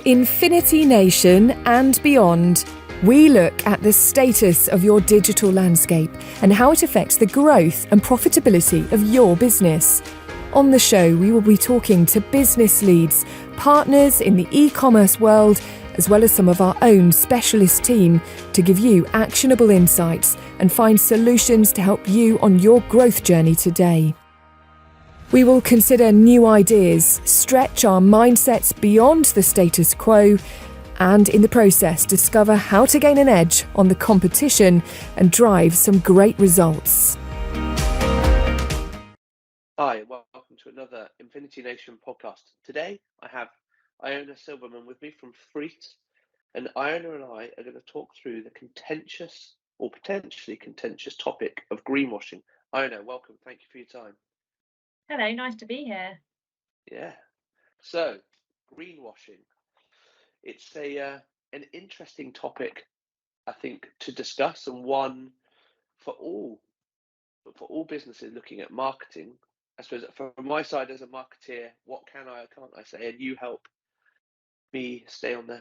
Infinity Nation and beyond, we look at the status of your digital landscape and how it affects the growth and profitability of your business. On the show, we will be talking to business leads, partners in the e-commerce world, as well as some of our own specialist team to give you actionable insights and find solutions to help you on your growth journey today. We will consider new ideas, stretch our mindsets beyond the status quo, and in the process discover how to gain an edge on the competition and drive some great results. Hi, welcome to another Infinity Nation podcast. Today I have Iona Silverman with me from Freeths, and Iona and I are going to talk through the contentious or potentially contentious topic of greenwashing. Iona, welcome. Thank you for your time. Hello, nice to be here. Yeah. So, greenwashing. It's an interesting topic, I think, to discuss, and one for all businesses looking at marketing. I suppose from my side as a marketeer, what can I or can't I say? And you help me stay on the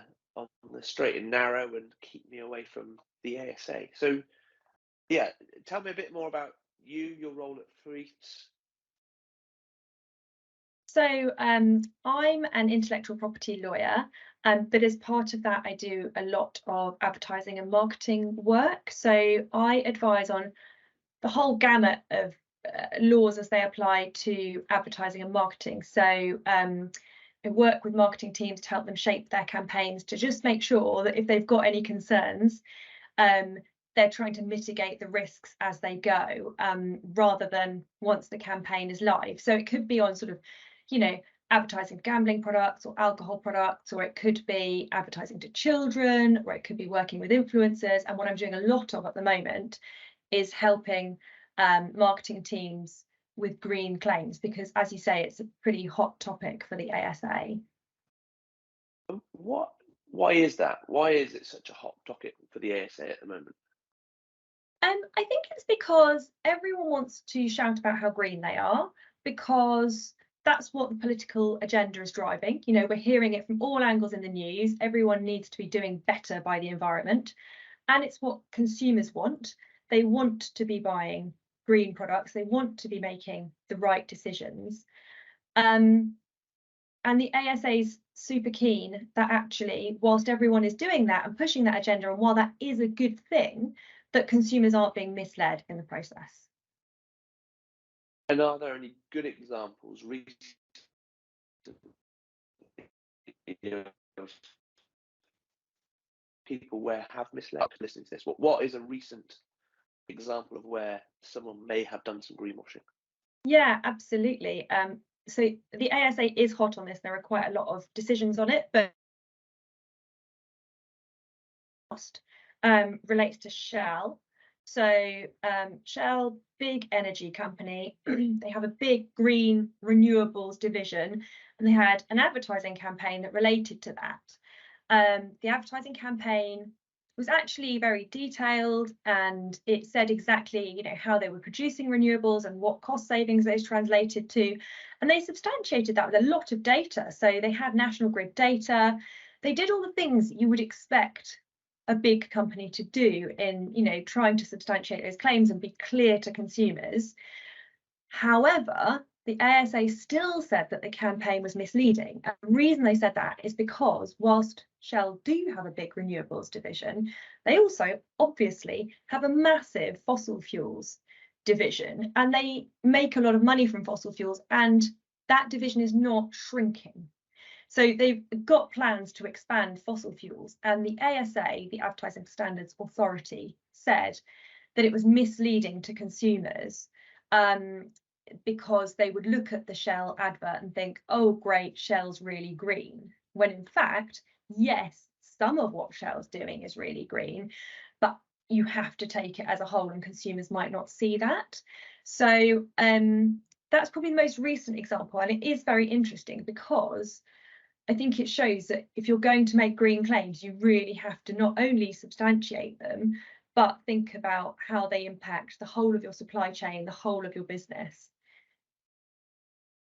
straight and narrow and keep me away from the ASA. So, yeah, tell me a bit more about you, your role at Freeths. So I'm an intellectual property lawyer, but as part of that, I do a lot of advertising and marketing work. So I advise on the whole gamut of laws as they apply to advertising and marketing. So I work with marketing teams to help them shape their campaigns to just make sure that if they've got any concerns, they're trying to mitigate the risks as they go, rather than once the campaign is live. So it could be on sort of, advertising gambling products or alcohol products, or it could be advertising to children, or it could be working with influencers. And what I'm doing a lot of at the moment is helping marketing teams with green claims, because as you say, it's a pretty hot topic for the ASA. Why is that? Why is it such a hot topic for the ASA at the moment? I think it's because everyone wants to shout about how green they are, because that's what the political agenda is driving. We're hearing it from all angles in the news. Everyone needs to be doing better by the environment. And it's what consumers want. They want to be buying green products. They want to be making the right decisions. And the ASA is super keen that actually, whilst everyone is doing that and pushing that agenda, and while that is a good thing, that consumers aren't being misled in the process. And are there any good examples recently of people where have misled listening to this? What is a recent example of where someone may have done some greenwashing? Yeah, absolutely. So the ASA is hot on this. There are quite a lot of decisions on it, but relates to Shell. So Shell, big energy company, they have a big green renewables division, and they had an advertising campaign that related to that. The advertising campaign was actually very detailed, and it said exactly, how they were producing renewables and what cost savings those translated to. And they substantiated that with a lot of data. So they had national grid data. They did all the things you would expect a big company to do in, trying to substantiate those claims and be clear to consumers. However, the ASA still said that the campaign was misleading. And the reason they said that is because whilst Shell do have a big renewables division, they also obviously have a massive fossil fuels division, and they make a lot of money from fossil fuels, and that division is not shrinking. So they've got plans to expand fossil fuels, and the ASA, the Advertising Standards Authority, said that it was misleading to consumers, because they would look at the Shell advert and think, oh, great, Shell's really green. When in fact, yes, some of what Shell's doing is really green, but you have to take it as a whole, and consumers might not see that. So that's probably the most recent example, and it is very interesting because I think it shows that if you're going to make green claims, you really have to not only substantiate them, but think about how they impact the whole of your supply chain, the whole of your business.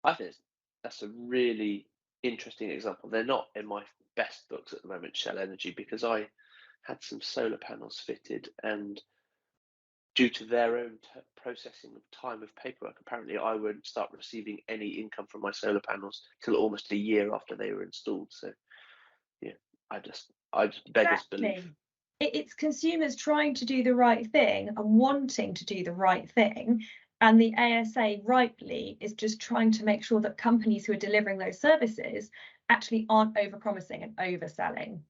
I think that's a really interesting example. They're not in my best books at the moment, Shell Energy, because I had some solar panels fitted, and due to their own processing of time of paperwork, apparently I won't start receiving any income from my solar panels till almost a year after they were installed. So yeah, I just beggars belief. It's consumers trying to do the right thing and wanting to do the right thing, and the ASA rightly is just trying to make sure that companies who are delivering those services actually aren't overpromising and overselling.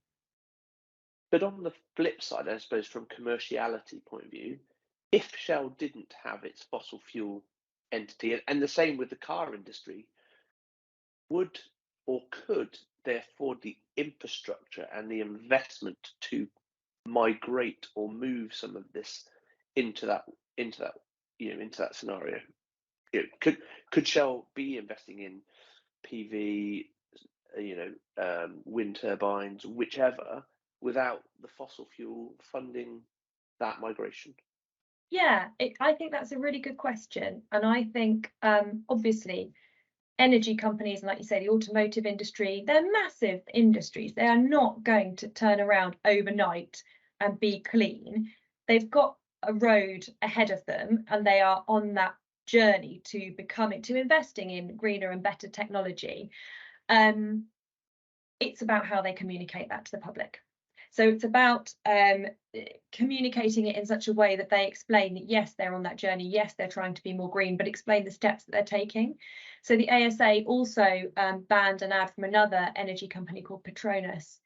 But on the flip side, I suppose from commerciality point of view, if Shell didn't have its fossil fuel entity, and the same with the car industry, would or could they afford the infrastructure and the investment to migrate or move some of this into that scenario? Could Shell be investing in PV, wind turbines, whichever, without the fossil fuel funding that migration? Yeah, I think that's a really good question. And I think, obviously, energy companies, and like you say, the automotive industry, they're massive industries. They are not going to turn around overnight and be clean. They've got a road ahead of them, and they are on that journey to investing in greener and better technology. It's about how they communicate that to the public. So it's about communicating it in such a way that they explain that, yes, they're on that journey, yes, they're trying to be more green, but explain the steps that they're taking. So the ASA also banned an ad from another energy company called Petronas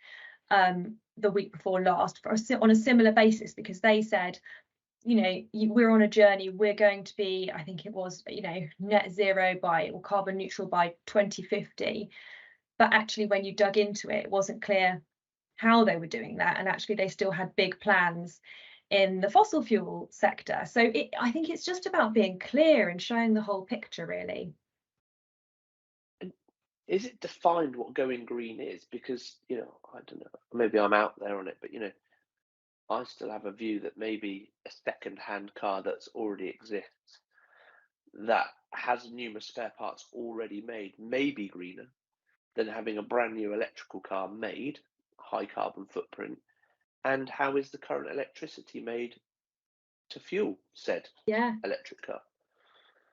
the week before last on a similar basis, because they said, we're on a journey, we're going to be, I think it was, net zero or carbon neutral by 2050. But actually, when you dug into it, it wasn't clear how they were doing that, and actually they still had big plans in the fossil fuel sector. So I think it's just about being clear and showing the whole picture, really. And is it defined what going green is? Because I don't know, maybe I'm out there on it, but I still have a view that maybe a second-hand car that's already exists, that has numerous spare parts already made, may be greener than having a brand new electrical car made, high carbon footprint. And how is the current electricity made to fuel said electric car?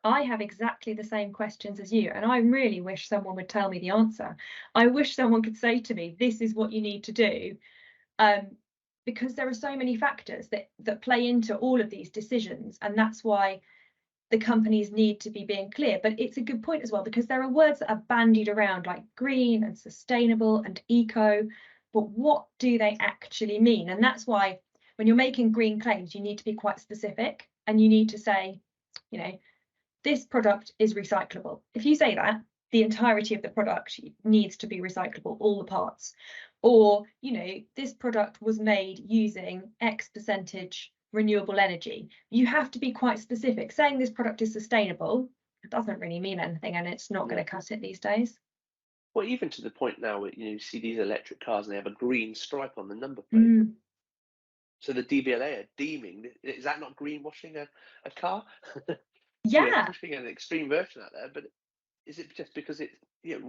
I have exactly the same questions as you, and I really wish someone would tell me the answer. I wish someone could say to me, this is what you need to do, because there are so many factors that play into all of these decisions, and that's why the companies need to be being clear. But it's a good point as well, because there are words that are bandied around like green and sustainable and eco, but what do they actually mean? And that's why when you're making green claims, you need to be quite specific, and you need to say, this product is recyclable. If you say that, the entirety of the product needs to be recyclable, all the parts. Or, this product was made using X percentage renewable energy. You have to be quite specific. Saying this product is sustainable doesn't really mean anything, and it's not going to cut it these days. Well, even to the point now where you see these electric cars and they have a green stripe on the number plate. So the DVLA are deeming, is that not greenwashing a car? Yeah. Pushing an extreme version out there, but is it just because it's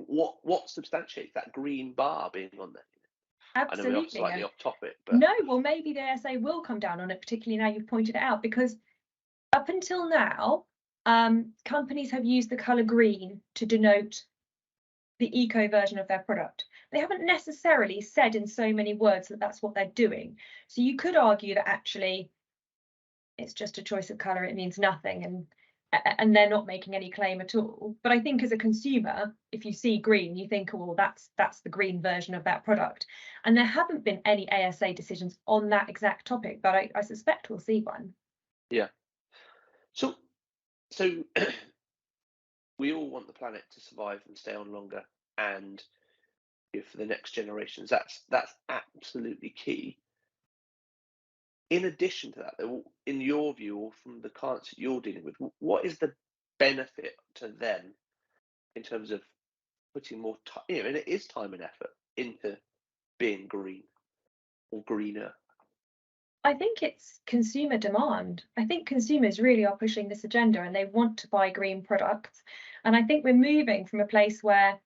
what substantiates that green bar being on there? Absolutely. I know we're slightly off topic, but no, well, maybe the ASA will come down on it, particularly now you've pointed it out, because up until now, companies have used the colour green to denote the eco version of their product. They haven't necessarily said in so many words that that's what they're doing. So you could argue that actually it's just a choice of colour, it means nothing, and they're not making any claim at all. But I think as a consumer, if you see green, you think, oh, well, that's the green version of that product. And there haven't been any ASA decisions on that exact topic, but I suspect we'll see one. Yeah. So we all want the planet to survive and stay on longer, and for the next generations, that's absolutely key. In addition to that, in your view, or from the clients that you're dealing with, what is the benefit to them in terms of putting more time, and it is time and effort into being green or greener? I think it's consumer demand. I think consumers really are pushing this agenda, and they want to buy green products. And I think we're moving from a place where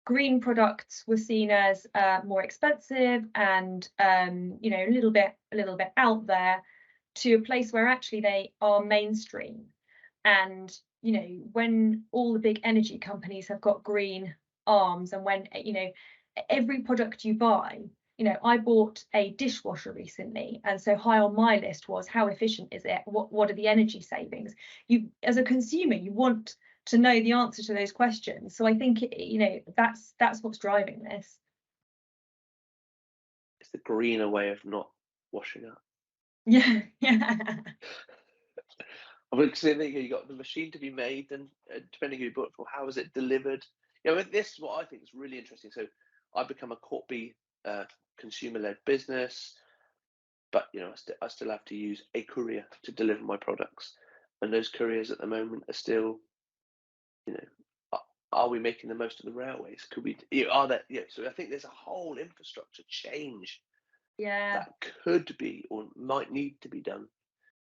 green products were seen as more expensive and a little bit out there, to a place where actually they are mainstream. And when all the big energy companies have got green arms, and when every product you buy, I bought a dishwasher recently, and so high on my list was, how efficient is it? What are the energy savings? You, as a consumer, you want to know the answer to those questions. So I think that's what's driving this. It's the greener way of not washing up. Yeah. I mean, because you got the machine to be made, and depending who you bought it for, how is it delivered? This is what I think is really interesting. So I've become a Corby consumer-led business, but I still have to use a courier to deliver my products, and those couriers at the moment are still, are we making the most of the railways? Could we? Are there? So I think there's a whole infrastructure change that could be or might need to be done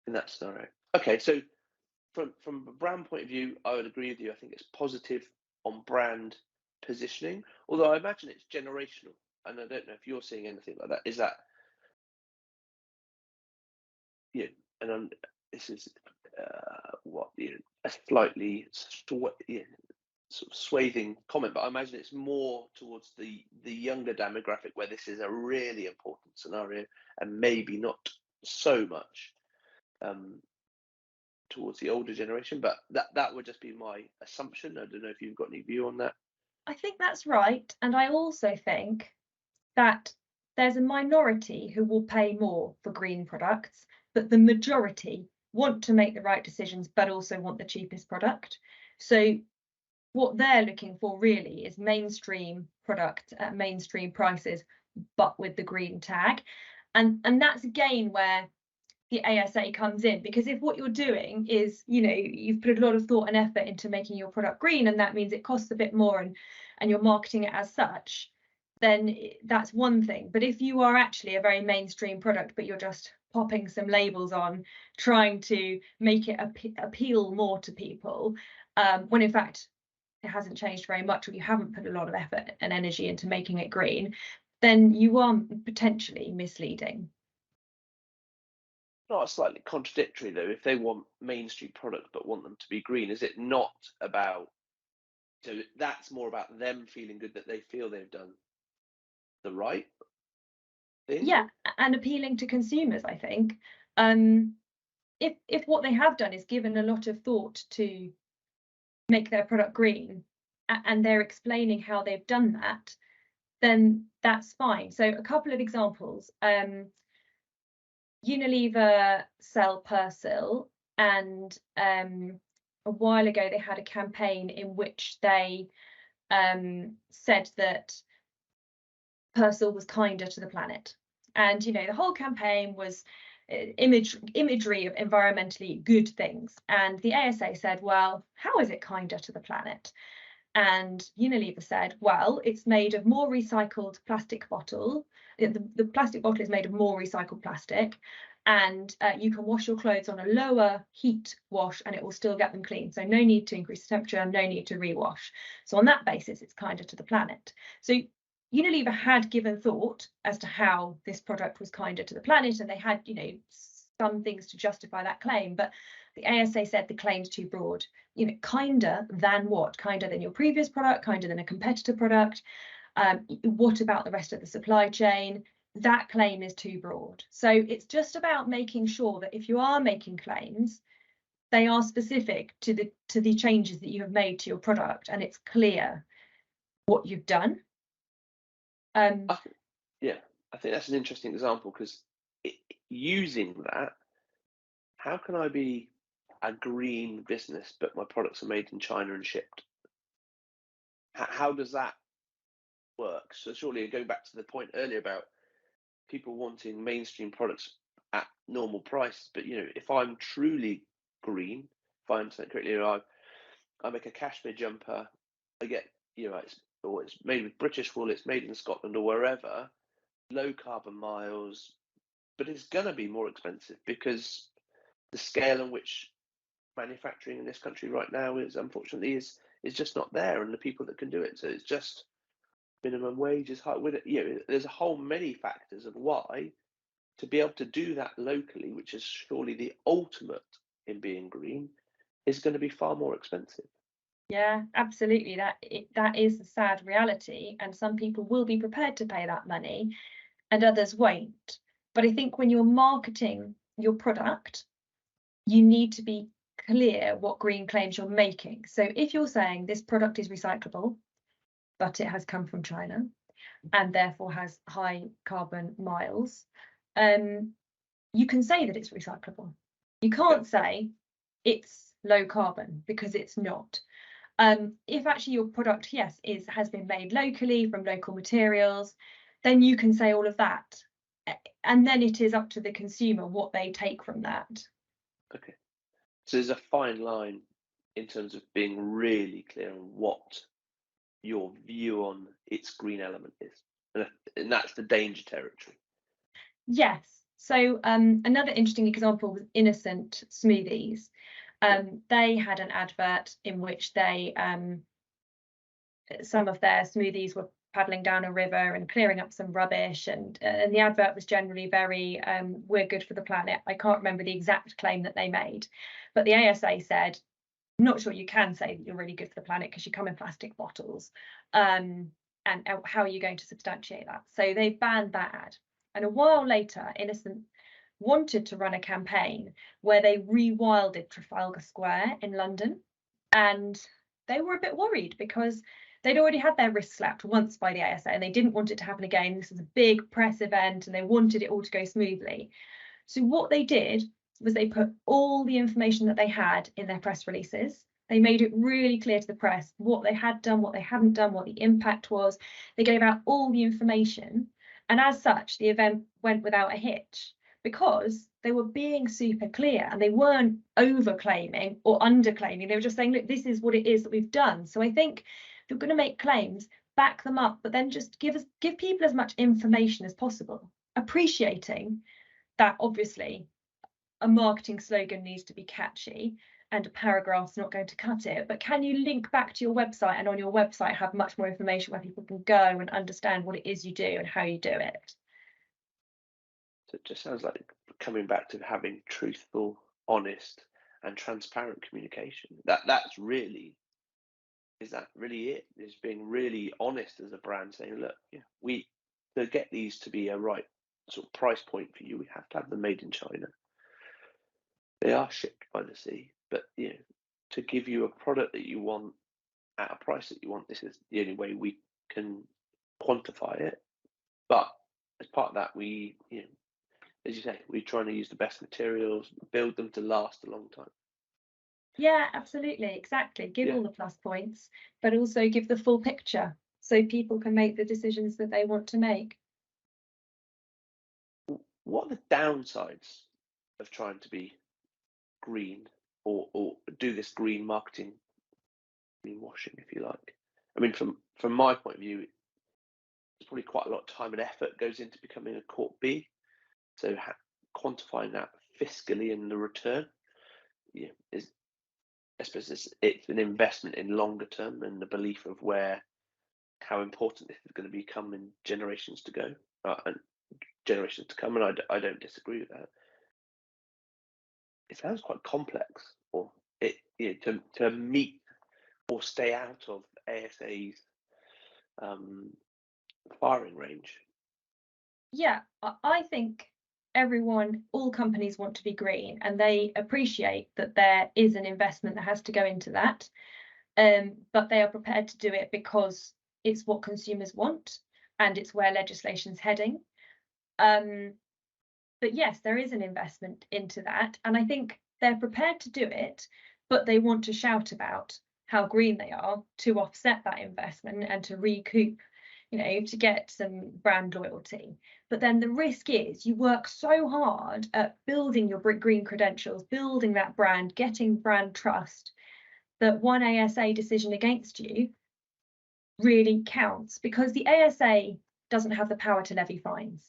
in that scenario. Okay, so from a brand point of view, I would agree with you. I think it's positive on brand positioning, although I imagine it's generational, and I don't know if you're seeing anything like that. Is that and this is a slightly sort of swathing comment, but I imagine it's more towards the younger demographic where this is a really important scenario, and maybe not so much towards the older generation. But that would just be my assumption. I don't know if you've got any view on that. I think that's right, and I also think that there's a minority who will pay more for green products, but the majority want to make the right decisions but also want the cheapest product. So what they're looking for really is mainstream product at mainstream prices, but with the green tag. And that's again where the ASA comes in, because if what you're doing is, you've put a lot of thought and effort into making your product green, and that means it costs a bit more, and you're marketing it as such, then that's one thing. But if you are actually a very mainstream product, but you're just popping some labels on, trying to make it appeal more to people, when in fact it hasn't changed very much, or you haven't put a lot of effort and energy into making it green, then you are potentially misleading. Not slightly contradictory though, if they want mainstream product but want them to be green? Is it not about, so that's more about them feeling good that they feel they've done the right thing? Yeah, and appealing to consumers, I think. If what they have done is given a lot of thought to make their product green, and they're explaining how they've done that, then that's fine. So a couple of examples. Unilever sell Persil, and a while ago they had a campaign in which they said that Persil was kinder to the planet. And the whole campaign was imagery of environmentally good things. And the ASA said, well, how is it kinder to the planet? And Unilever said, well, it's made of more recycled plastic bottle. The plastic bottle is made of more recycled plastic, and you can wash your clothes on a lower heat wash and it will still get them clean. So no need to increase the temperature, no need to rewash. So on that basis, it's kinder to the planet. So Unilever had given thought as to how this product was kinder to the planet, and they had, some things to justify that claim. But the ASA said the claim's too broad. Kinder than what? Kinder than your previous product? Kinder than a competitor product? What about the rest of the supply chain? That claim is too broad. So it's just about making sure that if you are making claims, they are specific to the changes that you have made to your product, and it's clear what you've done. I think that's an interesting example, because using that, how can I be a green business but my products are made in China and shipped? How does that work? So surely, going back to the point earlier about people wanting mainstream products at normal prices, but if I'm truly green, if I understand correctly, I make a cashmere jumper, I get it's made with British wool, it's made in Scotland or wherever, low carbon miles, but it's gonna be more expensive because the scale in which manufacturing in this country right now is unfortunately is just not there, and the people that can do it. So it's just minimum wage is high. There's a whole many factors of why to be able to do that locally, which is surely the ultimate in being green, is going to be far more expensive. Yeah, absolutely. That is the sad reality, and some people will be prepared to pay that money and others won't. But I think when you're marketing your product, you need to be clear what green claims you're making. So if you're saying this product is recyclable, but it has come from China and therefore has high carbon miles, you can say that it's recyclable. You can't say it's low carbon, because it's not. If actually your product, yes, has been made locally from local materials, then you can say all of that. And then it is up to the consumer what they take from that. Okay. So there's a fine line in terms of being really clear on what your view on its green element is. And that's the danger territory. Yes. So another interesting example was Innocent Smoothies. They had an advert in which they some of their smoothies were paddling down a river and clearing up some rubbish, and the advert was generally very we're good for the planet. I can't remember the exact claim that they made, but the ASA said, not sure you can say that you're really good for the planet because you come in plastic bottles, and how are you going to substantiate that? So they banned that ad. And a while later, Innocent wanted to run a campaign where they rewilded Trafalgar Square in London, and they were a bit worried because they'd already had their wrist slapped once by the ASA and they didn't want it to happen again. This was a big press event and they wanted it all to go smoothly. So what they did was they put all the information that they had in their press releases. They made it really clear to the press what they had done, what they hadn't done, what the impact was. They gave out all the information. And as such, the event went without a hitch because they were being super clear and they weren't over-claiming or under-claiming. They were just saying, look, this is what it is that we've done. So I think if you're going to make claims, back them up, but then just give people as much information as possible, appreciating that obviously a marketing slogan needs to be catchy and a paragraph's not going to cut it, but can you link back to your website, and on your website have much more information where people can go and understand what it is you do and how you do it? So it just sounds like coming back to having truthful, honest and transparent communication. That's really, is that really it? Is being really honest as a brand, saying, look, we, to get these to be a right sort of price point for you, we have to have them made in China. They are shipped by the sea, but to give you a product that you want at a price that you want, this is the only way we can quantify it. But as part of that, we, as you say, we're trying to use the best materials, build them to last a long time. Yeah, absolutely, exactly. Give all the plus points, but also give the full picture so people can make the decisions that they want to make. What are the downsides of trying to be green or do this green marketing, greenwashing, if you like? I mean, from my point of view, there's probably quite a lot of time and effort goes into becoming a Corp B. So quantifying that fiscally in the return, is, I suppose it's an investment in longer term and the belief of how important this is going to become in generations to go and generations to come. And I don't disagree with that. It sounds quite complex, or to meet or stay out of ASA's firing range. Yeah, I think all companies want to be green, and they appreciate that there is an investment that has to go into that, but they are prepared to do it because it's what consumers want and it's where legislation's heading. But yes, there is an investment into that, and I think they're prepared to do it, but they want to shout about how green they are to offset that investment and to recoup, to get some brand loyalty. But then the risk is you work so hard at building your green credentials, building that brand, getting brand trust, that one ASA decision against you really counts, because the ASA doesn't have the power to levy fines.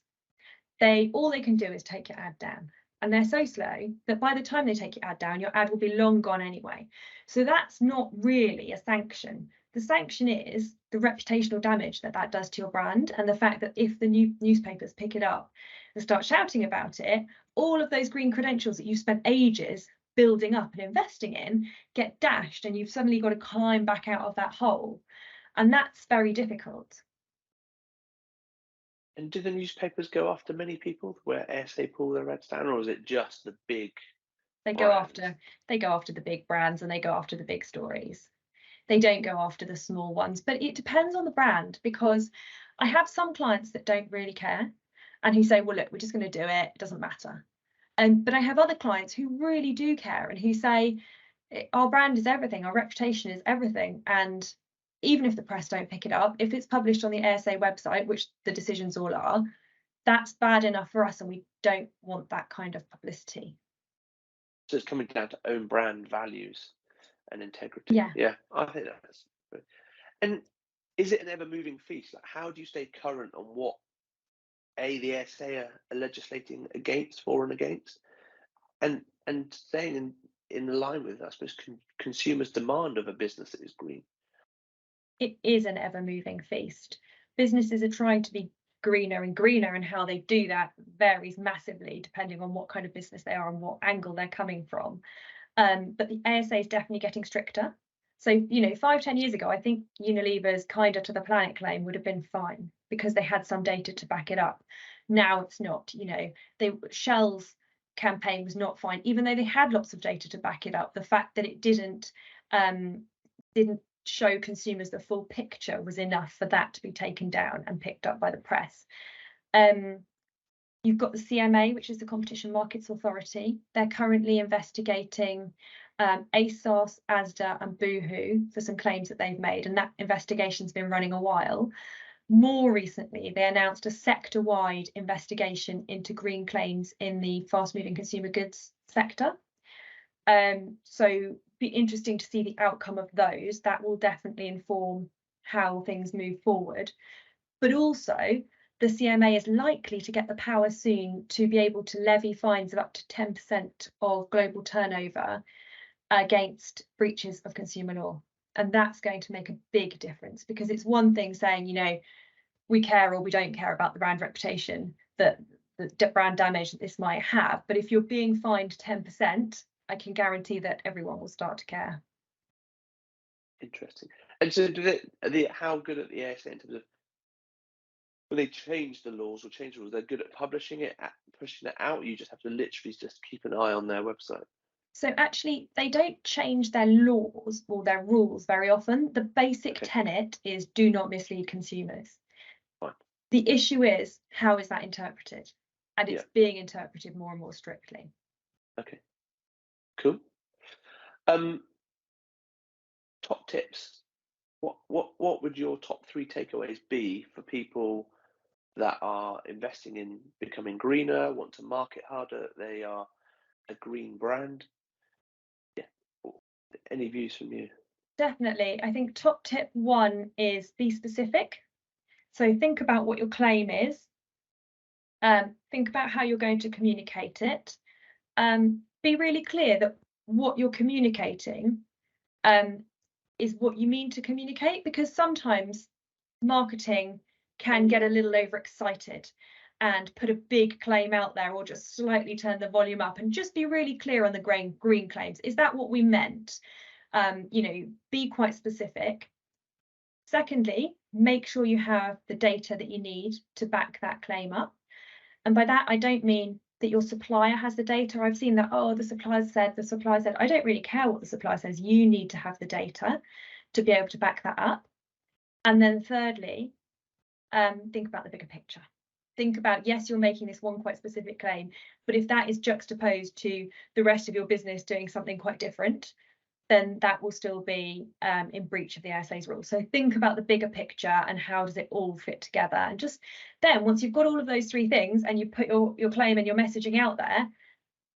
All they can do is take your ad down, and they're so slow that by the time they take your ad down, your ad will be long gone anyway. So that's not really a sanction the sanction is the reputational damage that that does to your brand, and the fact that if the newspapers pick it up and start shouting about it, all of those green credentials that you've spent ages building up and investing in get dashed, and you've suddenly got to climb back out of that hole. And that's very difficult. And do the newspapers go after many people where ASA pull their ads down, or is it just the big They brands? go after the big brands, and they go after the big stories. They don't go after the small ones, but it depends on the brand, because I have some clients that don't really care and who say, well, look, we're just going to do it. It doesn't matter. But I have other clients who really do care and who say, our brand is everything. Our reputation is everything. And even if the press don't pick it up, if it's published on the ASA website, which the decisions all are, that's bad enough for us. And we don't want that kind of publicity. So it's coming down to own brand values and integrity. Yeah, I think that's. And is it an ever-moving feast? Like, how do you stay current on what the ASA are legislating against, for and against, and staying in line with, I suppose, consumers' demand of a business that is green? It is an ever-moving feast. Businesses are trying to be greener and greener, and how they do that varies massively depending on what kind of business they are and what angle they're coming from. But the ASA is definitely getting stricter. So, 5-10 years ago, I think Unilever's Kinder to the Planet claim would have been fine because they had some data to back it up. Now it's not. Shell's campaign was not fine, even though they had lots of data to back it up. The fact that it didn't show consumers the full picture was enough for that to be taken down and picked up by the press. You've got the CMA, which is the Competition Markets Authority. They're currently investigating ASOS, Asda and Boohoo for some claims that they've made, and that investigation's been running a while. More recently, they announced a sector-wide investigation into green claims in the fast-moving consumer goods sector. So be interesting to see the outcome of those. That will definitely inform how things move forward. But also, the CMA is likely to get the power soon to be able to levy fines of up to 10% of global turnover against breaches of consumer law. And that's going to make a big difference, because it's one thing saying, we care or we don't care about the brand reputation, that the brand damage that this might have. But if you're being fined 10%, I can guarantee that everyone will start to care. Interesting. And so how good are the ASA in terms of, when they change the laws or change the rules, they're good at publishing it, at pushing it out? You just have to literally just keep an eye on their website? So actually, they don't change their laws or their rules very often. The basic tenet is do not mislead consumers. Fine. The issue is, how is that interpreted? And it's being interpreted more and more strictly. Okay, cool. Top tips. What would your top 3 takeaways be for people that are investing in becoming greener, want to market harder, they are a green brand? Any views from you? Definitely. I think top tip 1 is be specific. So think about what your claim is. Think about how you're going to communicate it. Be really clear that what you're communicating is what you mean to communicate, because sometimes marketing can get a little overexcited and put a big claim out there, or just slightly turn the volume up, and just be really clear on the green claims. Is that what we meant? Be quite specific. Secondly, make sure you have the data that you need to back that claim up. And by that, I don't mean that your supplier has the data. I've seen that, the supplier said. I don't really care what the supplier says. You need to have the data to be able to back that up. And then thirdly, think about the bigger picture. Think about, yes, you're making this one quite specific claim, but if that is juxtaposed to the rest of your business doing something quite different, then that will still be in breach of the ASA's rules. So think about the bigger picture and how does it all fit together. And just then, once you've got all of those 3 things and you put your claim and your messaging out there,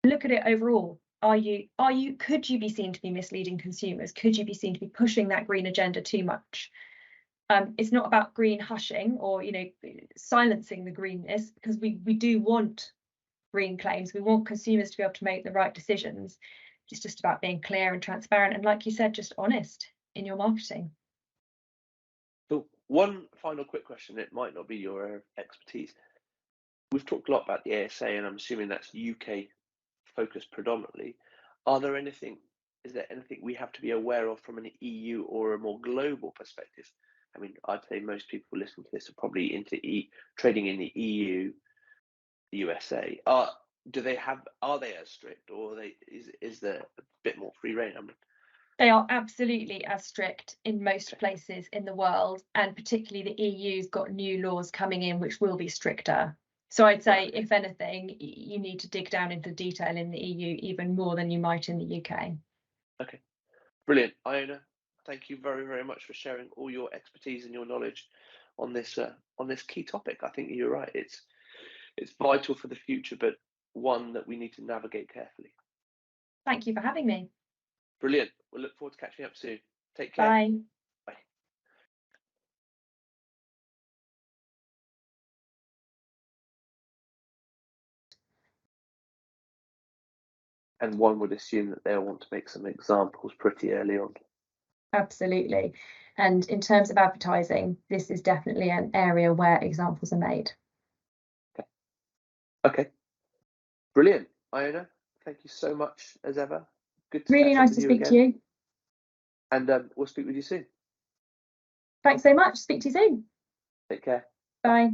look at it overall. Could you be seen to be misleading consumers? Could you be seen to be pushing that green agenda too much? It's not about green hushing or silencing the greenness, because we do want green claims. We want consumers to be able to make the right decisions. It's just about being clear and transparent, and like you said, just honest in your marketing. One final quick question. It might not be your area of expertise. We've talked a lot about the ASA, and I'm assuming that's UK focused predominantly. Is there anything we have to be aware of from an EU or a more global perspective? I mean, I'd say most people listening to this are probably into trading in the EU, the USA. Are they as strict, or is there a bit more free rein? I mean, they are absolutely as strict in most places in the world, and particularly the EU's got new laws coming in which will be stricter. So I'd say, if anything, you need to dig down into detail in the EU even more than you might in the UK. Okay, brilliant. Iona, thank you very, very much for sharing all your expertise and your knowledge on this key topic. I think you're right. It's vital for the future, but one that we need to navigate carefully. Thank you for having me. Brilliant. We'll look forward to catching up soon. Take care. Bye. Bye. And one would assume that they'll want to make some examples pretty early on. Absolutely. And in terms of advertising, this is definitely an area where examples are made. Okay. Brilliant. Iona, thank you so much as ever. Good to Really catch up nice with to you speak again. to you. And we'll speak with you soon. Thanks so much. Speak to you soon. Take care. Bye.